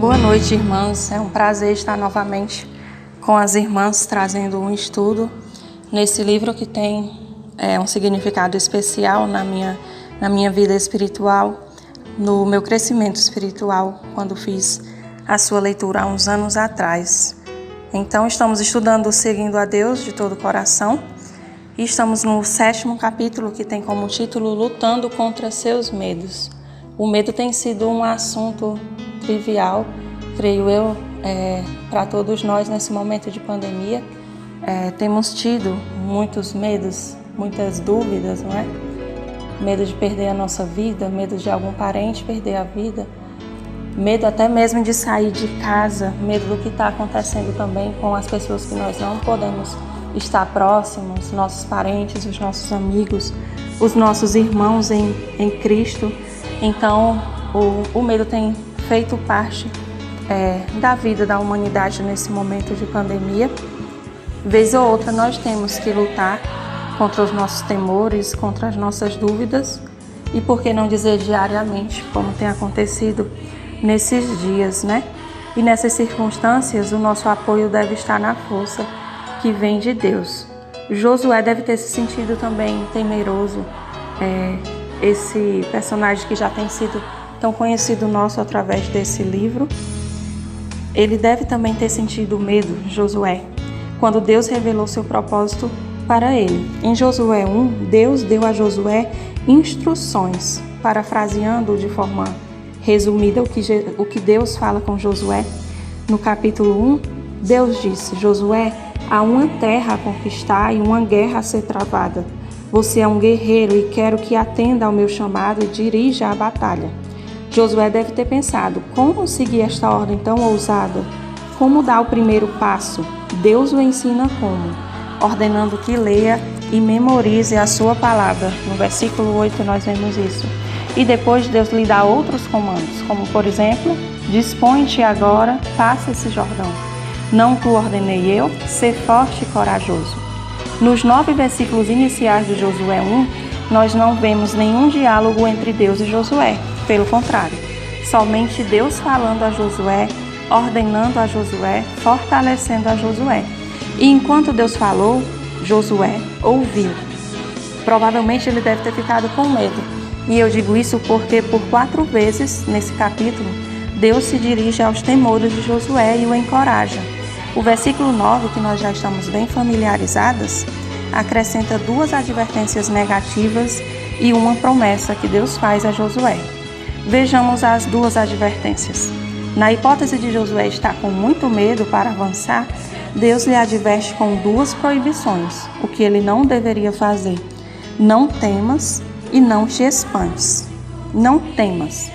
Boa noite, irmãs. É um prazer estar novamente com as irmãs trazendo um estudo nesse livro que tem um significado especial na minha vida espiritual, no meu crescimento espiritual, quando fiz a sua leitura há uns anos atrás. Então, estamos estudando Seguindo a Deus de todo o coração e estamos no 7º capítulo, que tem como título Lutando contra seus medos. O medo tem sido um assunto trivial, creio eu, para todos nós nesse momento de pandemia. Temos tido muitos medos, muitas dúvidas, não é? Medo de perder a nossa vida, medo de algum parente perder a vida, medo até mesmo de sair de casa, medo do que está acontecendo também com as pessoas que nós não podemos estar próximos, nossos parentes, os nossos amigos, os nossos irmãos em Cristo. Então, o medo tem feito parte da vida da humanidade nesse momento de pandemia. Vez ou outra nós temos que lutar contra os nossos temores, contra as nossas dúvidas e, por que não dizer, diariamente, como tem acontecido nesses dias, né? E nessas circunstâncias, o nosso apoio deve estar na força que vem de Deus. Josué deve ter se sentido também temeroso, esse personagem que já tem sido tão conhecido nosso através desse livro. Ele deve também ter sentido medo, Josué, quando Deus revelou seu propósito para ele. Em Josué 1, Deus deu a Josué instruções, parafraseando de forma resumida o que Deus fala com Josué. No capítulo 1, Deus disse: Josué, há uma terra a conquistar e uma guerra a ser travada. Você é um guerreiro e quero que atenda ao meu chamado e dirija a batalha. Josué deve ter pensado: como seguir esta ordem tão ousada? Como dar o primeiro passo? Deus o ensina como, ordenando que leia e memorize a sua palavra. No versículo 8 nós vemos isso. E depois Deus lhe dá outros comandos, como por exemplo: dispõe-te agora, passa esse Jordão. Não tu ordenei eu? Ser forte e corajoso. Nos 9 versículos iniciais de Josué 1, nós não vemos nenhum diálogo entre Deus e Josué. Pelo contrário, somente Deus falando a Josué, ordenando a Josué, fortalecendo a Josué. E enquanto Deus falou, Josué ouviu. Provavelmente ele deve ter ficado com medo. E eu digo isso porque por 4 vezes nesse capítulo, Deus se dirige aos temores de Josué e o encoraja. O versículo 9, que nós já estamos bem familiarizadas, acrescenta 2 advertências negativas e uma promessa que Deus faz a Josué. Vejamos as 2 advertências. Na hipótese de Josué estar com muito medo para avançar, Deus lhe adverte com 2 proibições, o que ele não deveria fazer. Não temas e não te espantes. Não temas.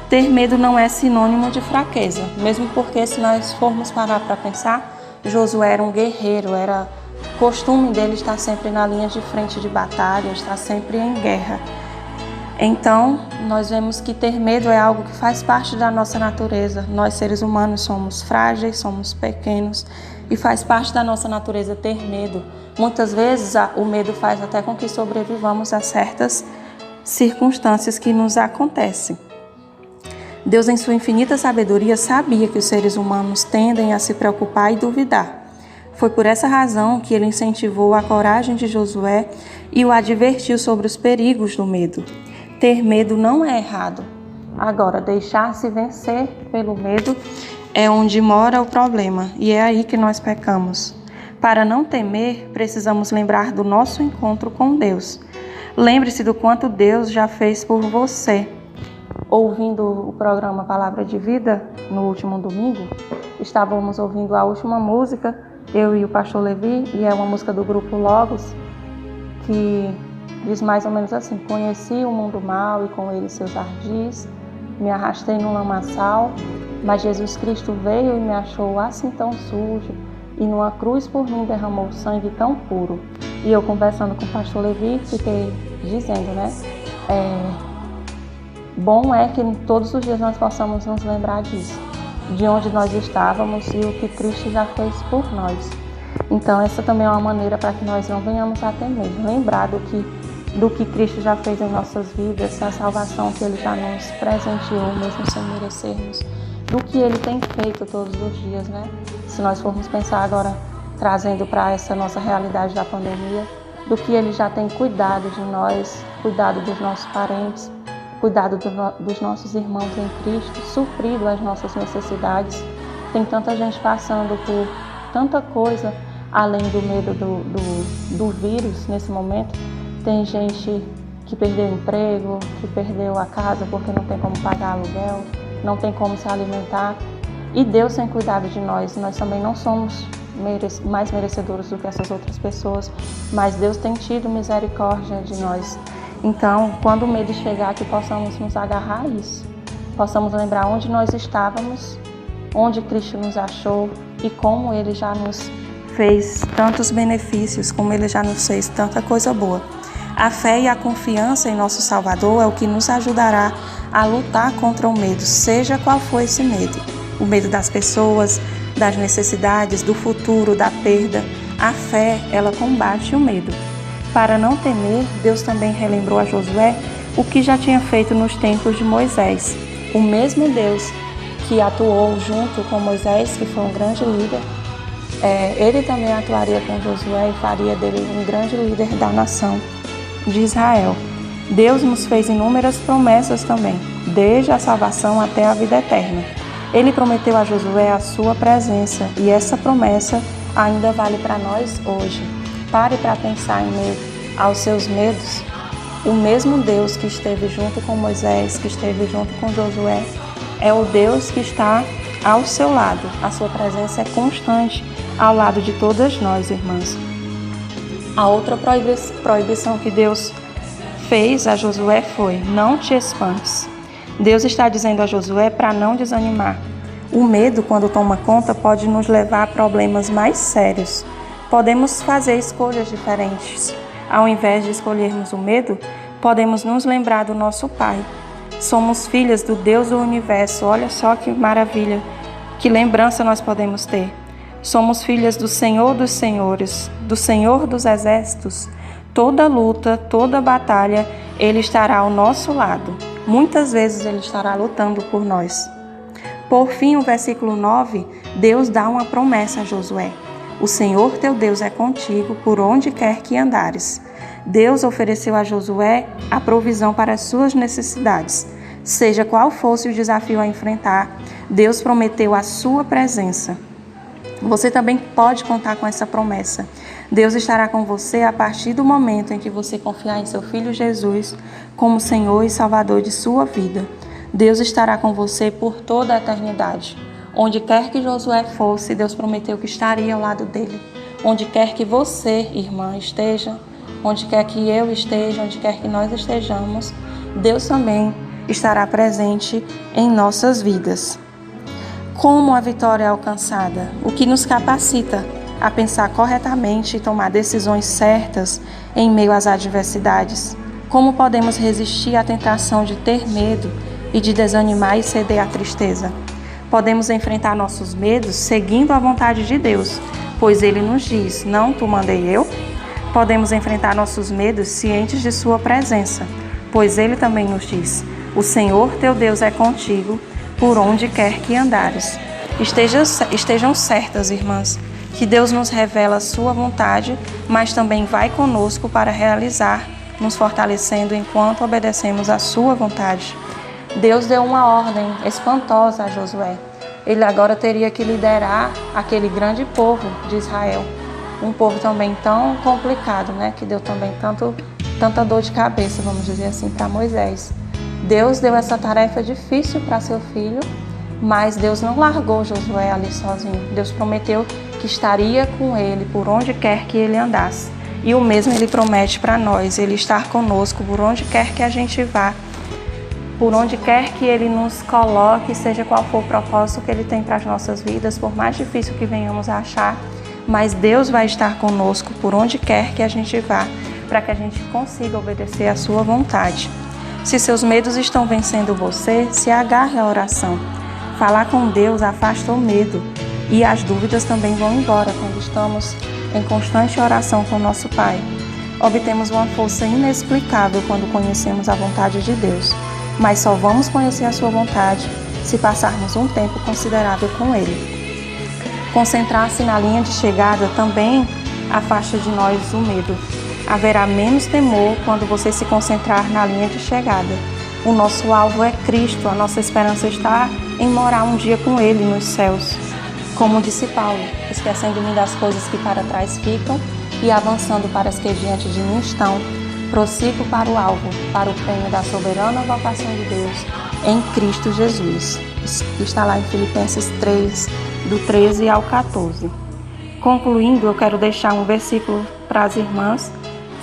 Ter medo não é sinônimo de fraqueza, mesmo porque, se nós formos parar para pensar, Josué era um guerreiro, era costume dele estar sempre na linha de frente de batalha, estar sempre em guerra. Então, nós vemos que ter medo é algo que faz parte da nossa natureza. Nós, seres humanos, somos frágeis, somos pequenos e faz parte da nossa natureza ter medo. Muitas vezes, o medo faz até com que sobrevivamos a certas circunstâncias que nos acontecem. Deus, em sua infinita sabedoria, sabia que os seres humanos tendem a se preocupar e duvidar. Foi por essa razão que ele incentivou a coragem de Josué e o advertiu sobre os perigos do medo. Ter medo não é errado. Agora, deixar-se vencer pelo medo é onde mora o problema, e é aí que nós pecamos. Para não temer, precisamos lembrar do nosso encontro com Deus. Lembre-se do quanto Deus já fez por você. Ouvindo o programa Palavra de Vida no último domingo, estávamos ouvindo a última música, eu e o pastor Levi, e é uma música do grupo Logos, que diz mais ou menos assim: conheci o mundo mal e com ele seus ardis, me arrastei no lamaçal, mas Jesus Cristo veio e me achou assim tão sujo, e numa cruz por mim derramou sangue tão puro. E eu, conversando com o pastor Levi, fiquei dizendo, né? Bom é que todos os dias nós possamos nos lembrar disso, de onde nós estávamos e o que Cristo já fez por nós. Então, essa também é uma maneira para que nós não venhamos a temer, lembrar do que Cristo já fez em nossas vidas, a salvação que Ele já nos presenteou, mesmo sem merecermos. do que Ele tem feito todos os dias, né? Se nós formos pensar agora, trazendo para essa nossa realidade da pandemia, do que Ele já tem cuidado de nós, cuidado dos nossos parentes, cuidado dos nossos irmãos em Cristo, suprido as nossas necessidades. Tem tanta gente passando por tanta coisa, além do medo do vírus nesse momento. Tem gente que perdeu o emprego, que perdeu a casa porque não tem como pagar aluguel, não tem como se alimentar. E Deus tem cuidado de nós. Nós também não somos mais merecedores do que essas outras pessoas, mas Deus tem tido misericórdia de nós. Então, quando o medo chegar, que possamos nos agarrar a isso, possamos lembrar onde nós estávamos, onde Cristo nos achou e como Ele já nos fez tantos benefícios, como Ele já nos fez tanta coisa boa. A fé e a confiança em nosso Salvador é o que nos ajudará a lutar contra o medo, seja qual for esse medo. O medo das pessoas, das necessidades, do futuro, da perda. A fé, ela combate o medo. Para não temer, Deus também relembrou a Josué o que já tinha feito nos tempos de Moisés. O mesmo Deus que atuou junto com Moisés, que foi um grande líder, Ele também atuaria com Josué e faria dele um grande líder da nação de Israel. Deus nos fez inúmeras promessas também, desde a salvação até a vida eterna. Ele prometeu a Josué a sua presença e essa promessa ainda vale para nós hoje. Pare para pensar em meio aos seus medos. O mesmo Deus que esteve junto com Moisés, que esteve junto com Josué, é o Deus que está ao seu lado. A sua presença é constante ao lado de todas nós, irmãs. A outra proibição que Deus fez a Josué foi: não te espantes. Deus está dizendo a Josué para não desanimar. O medo, quando toma conta, pode nos levar a problemas mais sérios. Podemos fazer escolhas diferentes. Ao invés de escolhermos o medo, podemos nos lembrar do nosso Pai. Somos filhas do Deus do Universo. Olha só que maravilha, que lembrança nós podemos ter. Somos filhas do Senhor dos Senhores, do Senhor dos Exércitos. Toda luta, toda batalha, Ele estará ao nosso lado. Muitas vezes Ele estará lutando por nós. Por fim, o versículo 9, Deus dá uma promessa a Josué. O Senhor teu Deus é contigo por onde quer que andares. Deus ofereceu a Josué a provisão para as suas necessidades. Seja qual fosse o desafio a enfrentar, Deus prometeu a sua presença. Você também pode contar com essa promessa. Deus estará com você a partir do momento em que você confiar em seu Filho Jesus como Senhor e Salvador de sua vida. Deus estará com você por toda a eternidade. Onde quer que Josué fosse, Deus prometeu que estaria ao lado dele. Onde quer que você, irmã, esteja, onde quer que eu esteja, onde quer que nós estejamos, Deus também estará presente em nossas vidas. Como a vitória é alcançada? O que nos capacita a pensar corretamente e tomar decisões certas em meio às adversidades? Como podemos resistir à tentação de ter medo e de desanimar e ceder à tristeza? Podemos enfrentar nossos medos seguindo a vontade de Deus, pois Ele nos diz: não te mandei eu? Podemos enfrentar nossos medos cientes de sua presença, pois Ele também nos diz: o Senhor teu Deus é contigo por onde quer que andares. Estejam certas, irmãs, que Deus nos revela a sua vontade, mas também vai conosco para realizar, nos fortalecendo enquanto obedecemos a sua vontade. Deus deu uma ordem espantosa a Josué. Ele agora teria que liderar aquele grande povo de Israel. Um povo também tão complicado, né? Que deu também tanta dor de cabeça, vamos dizer assim, para Moisés. Deus deu essa tarefa difícil para seu filho, mas Deus não largou Josué ali sozinho. Deus prometeu que estaria com ele por onde quer que ele andasse. E o mesmo Ele promete para nós, Ele estar conosco por onde quer que a gente vá, por onde quer que Ele nos coloque, seja qual for o propósito que Ele tem para as nossas vidas, por mais difícil que venhamos a achar, mas Deus vai estar conosco por onde quer que a gente vá, para que a gente consiga obedecer à sua vontade. Se seus medos estão vencendo você, se agarre à oração. Falar com Deus afasta o medo e as dúvidas também vão embora quando estamos em constante oração com nosso Pai. Obtemos uma força inexplicável quando conhecemos a vontade de Deus, mas só vamos conhecer a sua vontade se passarmos um tempo considerável com Ele. Concentrar-se na linha de chegada também afasta de nós o medo. Haverá menos temor quando você se concentrar na linha de chegada. O nosso alvo é Cristo, a nossa esperança está em morar um dia com Ele nos céus. Como disse Paulo, esquecendo-me das coisas que para trás ficam e avançando para as que diante de mim estão, prossigo para o alvo, para o prêmio da soberana vocação de Deus em Cristo Jesus. Está lá em Filipenses 3, do 13 ao 14. Concluindo, eu quero deixar um versículo para as irmãs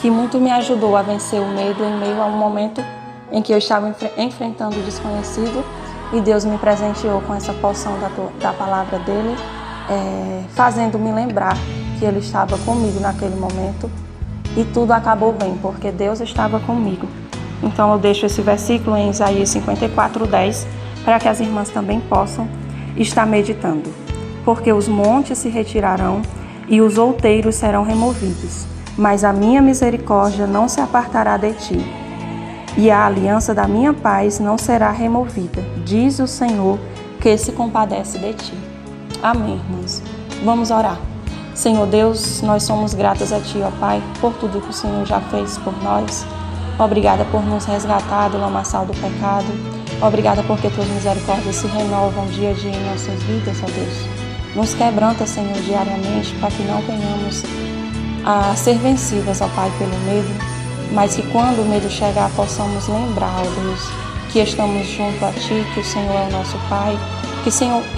que muito me ajudou a vencer o medo em meio a um momento em que eu estava enfrentando o desconhecido e Deus me presenteou com essa porção da palavra dele, fazendo-me lembrar que Ele estava comigo naquele momento e tudo acabou bem, porque Deus estava comigo. Então eu deixo esse versículo em Isaías 54:10 para que as irmãs também possam estar meditando. Porque os montes se retirarão e os outeiros serão removidos, mas a minha misericórdia não se apartará de ti, e a aliança da minha paz não será removida, diz o Senhor, que se compadece de ti. Amém, irmãos. Vamos orar. Senhor Deus, nós somos gratas a Ti, ó Pai, por tudo que o Senhor já fez por nós. Obrigada por nos resgatar do lamaçal do pecado. Obrigada porque Tuas misericórdias se renovam dia a dia em nossas vidas, ó Deus. Nos quebranta, Senhor, diariamente, para que não venhamos a ser vencidas, ó Pai, pelo medo, mas que quando o medo chegar, possamos lembrar, ó Deus, que estamos junto a Ti, que o Senhor é o nosso Pai, que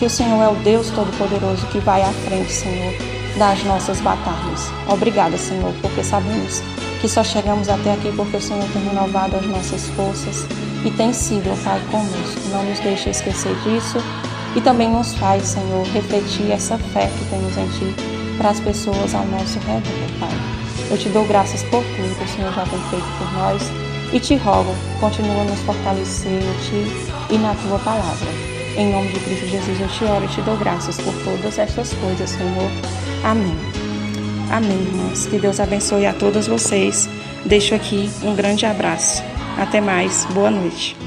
o Senhor é o Deus Todo-Poderoso que vai à frente, Senhor, das nossas batalhas. Obrigada, Senhor, porque sabemos que só chegamos até aqui porque o Senhor tem renovado as nossas forças e tem sido, ó Pai, conosco. Não nos deixe esquecer disso e também nos faz, Senhor, refletir essa fé que temos em Ti para as pessoas ao nosso redor, Pai. Eu Te dou graças por tudo que o Senhor já tem feito por nós e Te rogo, continua a nos fortalecer em Ti e na Tua palavra. Em nome de Cristo Jesus eu Te oro e Te dou graças por todas estas coisas, Senhor. Amém. Amém, irmãos. Que Deus abençoe a todas vocês. Deixo aqui um grande abraço. Até mais. Boa noite.